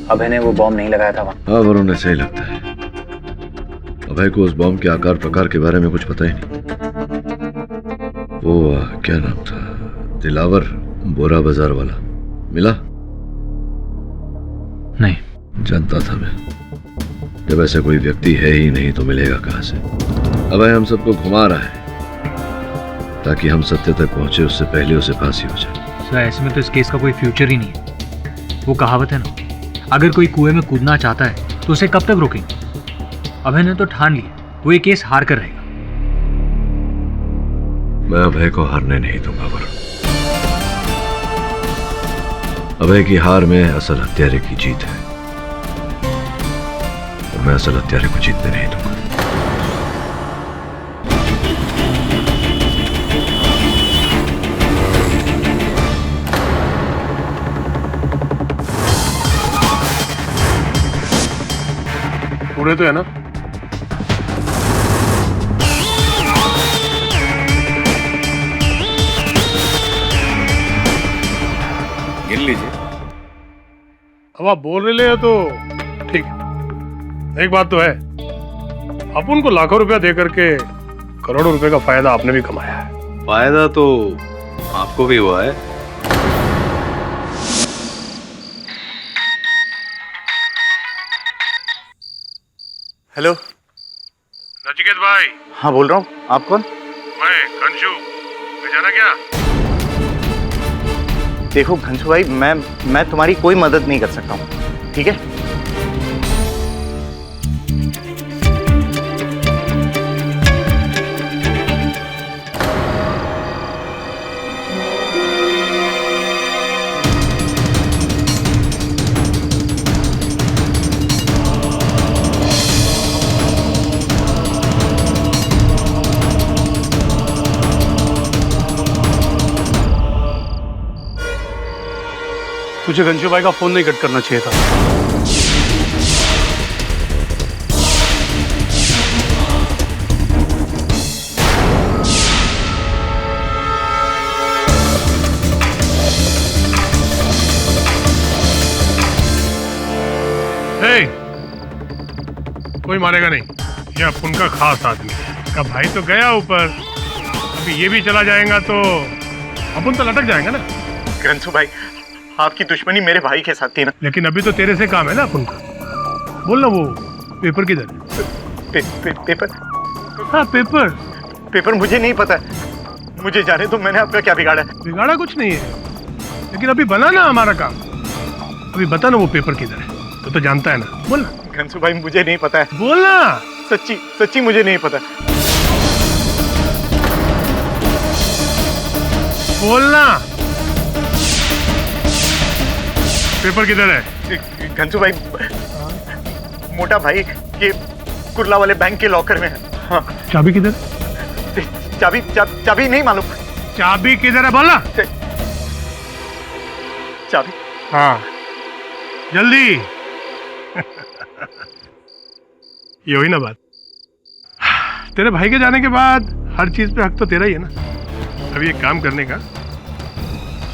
अभय ने वो बॉम्ब नहीं लगाया था वहां? हाँ वरुण, ऐसा ही लगता है। अभय को उस बॉम्ब के आकार प्रकार के बारे में कुछ पता ही नहीं। वो क्या नाम था, दिलावर, बोरा बाजार वाला, मिला? नहीं। जानता था मैं, जब ऐसा कोई व्यक्ति है ही नहीं तो मिलेगा कहां से? अभय हम सबको घुमा रहा है ताकि हम सत्य तक पहुंचे, उससे पहले उसे फांसी हो जाए। सर, ऐसे में तो इस केस का कोई फ्यूचर ही नहीं है। वो कहावत है ना, अगर कोई कुएं में कूदना चाहता है तो उसे कब तक रोकेंगे? अभय ने तो ठान लिया, वो ये केस हार कर रहेगा। मैं अभय को हारने नहीं दूंगा वरुण। अभय की हार में असल हत्यारे की जीत है, और मैं असल हत्यारे को जीतने नहीं दूंगा। पूरे तो है ना? गिन लीजिए। अब आप बोल रहे हैं तो ठीक है। एक बात तो है, अपन को लाखों रुपया दे करके करोड़ों रुपए का फायदा आपने भी कमाया है। फायदा तो आपको भी हुआ है। हेलो नचिकेत भाई। हाँ बोल रहा हूँ, आप कौन? मैं कंशु। जाना क्या? देखो घंसू भाई, मैं तुम्हारी कोई मदद नहीं कर सकता हूँ, ठीक है? तुझे घंशू भाई का फोन नहीं कट करना चाहिए था। हे, कोई मारेगा नहीं, ये अपुन का खास आदमी है। इसका भाई तो गया ऊपर, अभी ये भी चला जाएगा तो अपुन तो लटक जाएगा ना। ग्रंथु भाई, आपकी दुश्मनी मेरे भाई के साथ थी ना। लेकिन अभी तो तेरे से काम है ना अपुन का। बोल ना वो पेपर किधर है? पेपर? हाँ पेपर। पेपर मुझे नहीं पता, मुझे जाने दो, मैंने आपका क्या बिगाड़ा? बिगाड़ा कुछ नहीं है, लेकिन अभी बना ना हमारा काम। अभी बता ना वो पेपर किधर है, तो जानता है ना, बोल ना। घनसू भाई मुझे नहीं पता है। बोल ना। सच्ची सच्ची मुझे नहीं पता। बोलना। पेपर किधर है? घनसू भाई, मोटा भाई ये कुर्ला वाले बैंक के लॉकर में है। हाँ। चाबी किधर? चाबी नहीं मालूम। चाबी किधर है बोलना। चाबी? हाँ जल्दी। ये हुई ना बात। तेरे भाई के जाने के बाद हर चीज पे हक तो तेरा ही है ना। अभी एक काम करने का,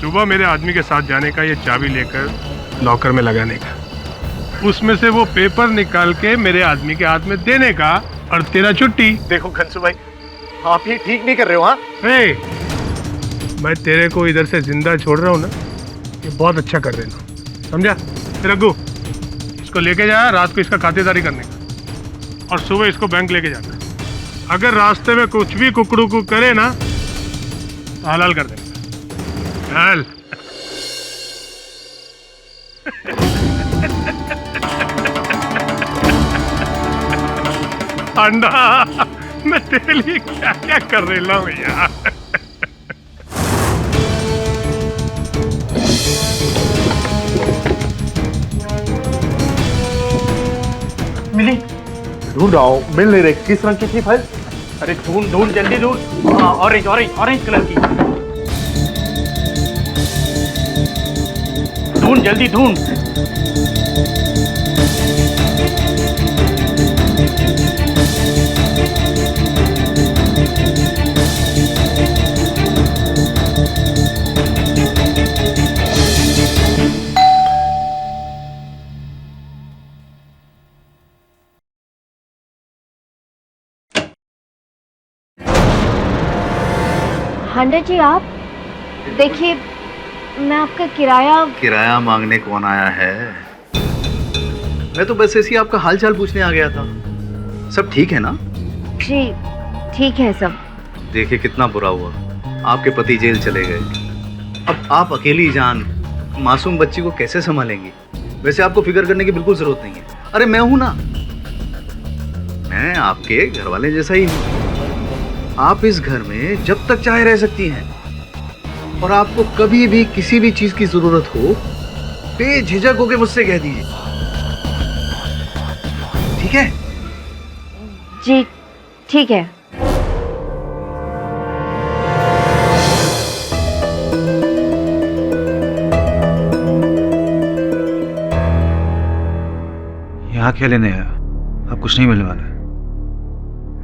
सुबह मेरे आदमी के साथ जाने का, ये चाबी लेकर लॉकर में लगाने का, उसमें से वो पेपर निकाल के मेरे आदमी के हाथ में देने का, और तेरा छुट्टी। देखो घनसू भाई, आप ये ठीक नहीं कर रहे हो। हाँ मैं तेरे को इधर से जिंदा छोड़ रहा हूँ ना, ये बहुत अच्छा कर रहे हो, समझा? रघु, इसको लेके जा, रात को इसका खातेदारी करने का, और सुबह इसको बैंक लेके जाना। अगर रास्ते में कुछ भी कुकड़ू को करे ना तो हलाल कर देना। चल। अंडा, मैं तेरे लिए क्या क्या कर रहा हूँ यार। मिली? ढूंढ रहा हूँ, मिल नहीं रही। किस रंग की थी फाइल? अरे ढूंढ ढूंढ जल्दी ढूंढ। ऑरेंज ऑरेंज ऑरेंज कलर की। ढूंढ जल्दी ढूंढ। हांडा जी, आप देखिए, मैं आपका किराया मांगने कौन आया है? मैं तो बस ऐसे ही आपका हाल चाल पूछने आ गया था। सब ठीक है ना? जी ठीक है सब। देखिए कितना बुरा हुआ, आपके पति जेल चले गए। अब आप अकेली जान मासूम बच्ची को कैसे संभालेंगी? वैसे आपको फिक्र करने की बिल्कुल जरूरत नहीं है। अरे मैं हूं ना, मैं आपके घर वाले जैसा ही हूं। आप इस घर में जब तक चाहे रह सकती हैं, और आपको कभी भी किसी भी चीज की जरूरत हो, बेझिझक होकर मुझसे कह दीजिए, ठीक है? जी ठीक है। यहाँ क्या लेने आया? अब कुछ नहीं मिलने वाला है।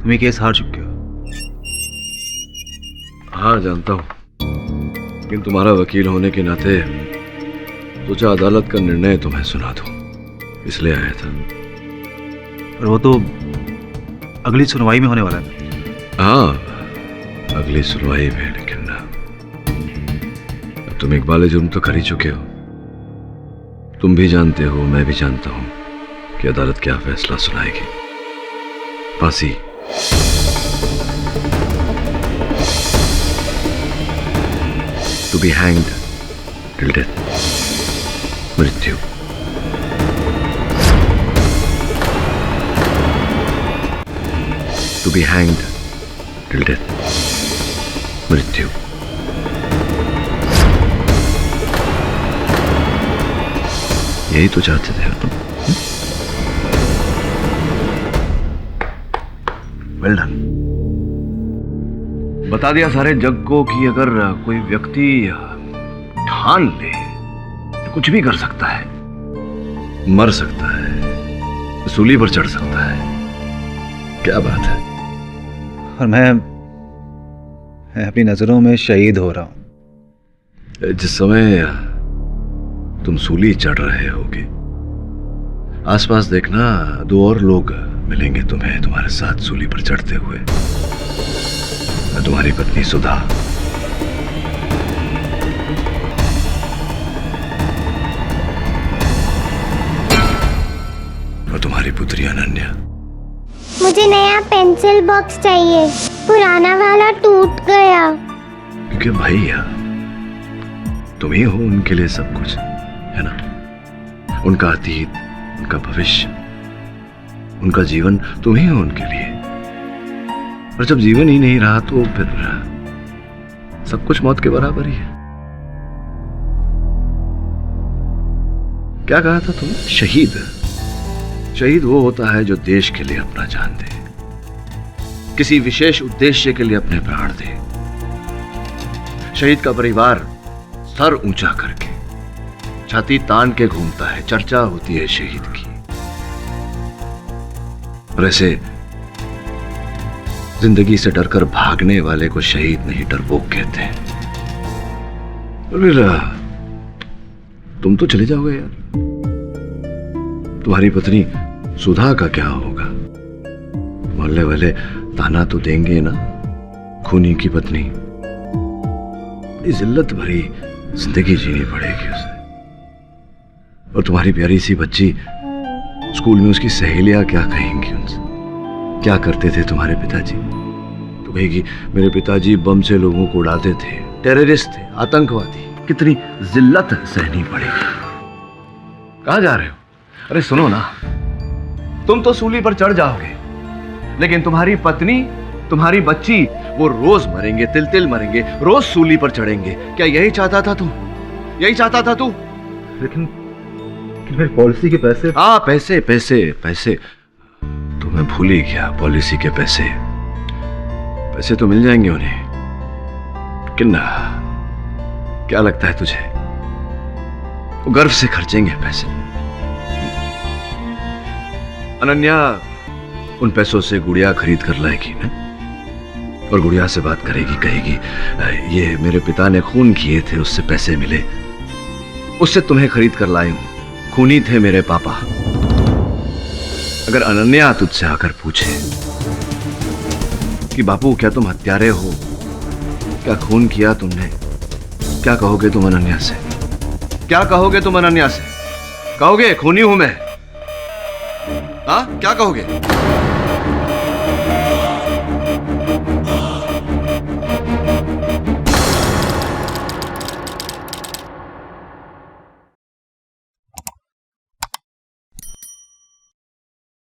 तुम ये केस हार चुके हो। हाँ जानता हूँ, लेकिन तुम्हारा वकील होने के नाते सोचा अदालत का निर्णय तुम्हें सुना दूं, इसलिए आया था। पर वो तो अगली सुनवाई में होने वाला है। हाँ अगली सुनवाई में, लेकिन अब तुम इकबाल जुर्म तो कर ही चुके हो। तुम भी जानते हो, मैं भी जानता हूँ कि अदालत क्या फैसला सुनाएगी। फांसी। To be hanged till death. मृत्यु। To be hanged till death. मृत्यु। यही तो चाहते थे तुम। Well done. बता दिया सारे जग को कि अगर कोई व्यक्ति ठान ले तो कुछ भी कर सकता है, मर सकता है, सूली पर चढ़ सकता है। क्या बात है। और मैं अपनी नजरों में शहीद हो रहा हूं। जिस समय तुम सूली चढ़ रहे होगे, आसपास देखना, 2 और लोग मिलेंगे तुम्हें तुम्हारे साथ सूली पर चढ़ते हुए। तुम्हारी पत्नी सुधा, और तुम्हारी पुत्री अनन्या। मुझे नया पेंसिल बॉक्स चाहिए, पुराना वाला टूट गया। क्योंकि भैया तुम ही हो उनके लिए सब कुछ, है ना? उनका अतीत, उनका भविष्य, उनका जीवन तुम ही हो उनके लिए। और जब जीवन ही नहीं रहा तो फिर सब कुछ मौत के बराबर ही है। क्या कहा था तुमने? शहीद। शहीद वो होता है जो देश के लिए अपना जान दे, किसी विशेष उद्देश्य के लिए अपने प्राण दे। शहीद का परिवार सर ऊंचा करके, छाती तान के घूमता है, चर्चा होती है शहीद की। और ऐसे जिंदगी से डरकर भागने वाले को शहीद नहीं डरपोक कहते हैं। तुम तो चले जाओगे यार, तुम्हारी पत्नी सुधा का क्या होगा? मोहल्ले वाले ताना तो देंगे ना, खूनी की पत्नी। बड़ी जिल्लत भरी जिंदगी जीनी पड़ेगी उसे। और तुम्हारी प्यारी सी बच्ची, स्कूल में उसकी सहेलियां क्या कहेंगी उनसे? क्या करते थे तुम्हारे पिताजी? तो कहेगी मेरे पिताजी बम से लोगों को उड़ाते थे, टेररिस्ट थे, आतंकवादी। कितनी जिल्लत सहनी पड़ेगी। कहां जा रहे हो? अरे सुनो ना, तुम तो सूली पर चढ़ जाओगे, लेकिन तुम्हारी पत्नी, तुम्हारी बच्ची, वो रोज मरेंगे, तिल तिल मरेंगे, रोज सूली पर चढ़ेंगे। क्या यही चाहता था तू? यही चाहता था तू? लेकिन मेरी पॉलिसी के पैसे। हाँ, पैसे पैसे पैसे तो मैं भूल ही गया। पॉलिसी के पैसे, पैसे तो मिल जाएंगे उन्हें, लेकिन क्या लगता है तुझे वो गर्व से खर्चेंगे पैसे? अनन्या उन पैसों से गुड़िया खरीद कर लाएगी ना, और गुड़िया से बात करेगी, कहेगी ये मेरे पिता ने खून किए थे, उससे पैसे मिले, उससे तुम्हें खरीद कर लाई हूं, खूनी थे मेरे पापा। अगर अनन्या तुझसे आकर पूछे कि बापू क्या तुम हत्यारे हो, क्या खून किया तुमने, क्या कहोगे तुम अनन्या से? क्या कहोगे तुम अनन्या से? कहोगे खूनी हूं मैं? हाँ, क्या कहोगे?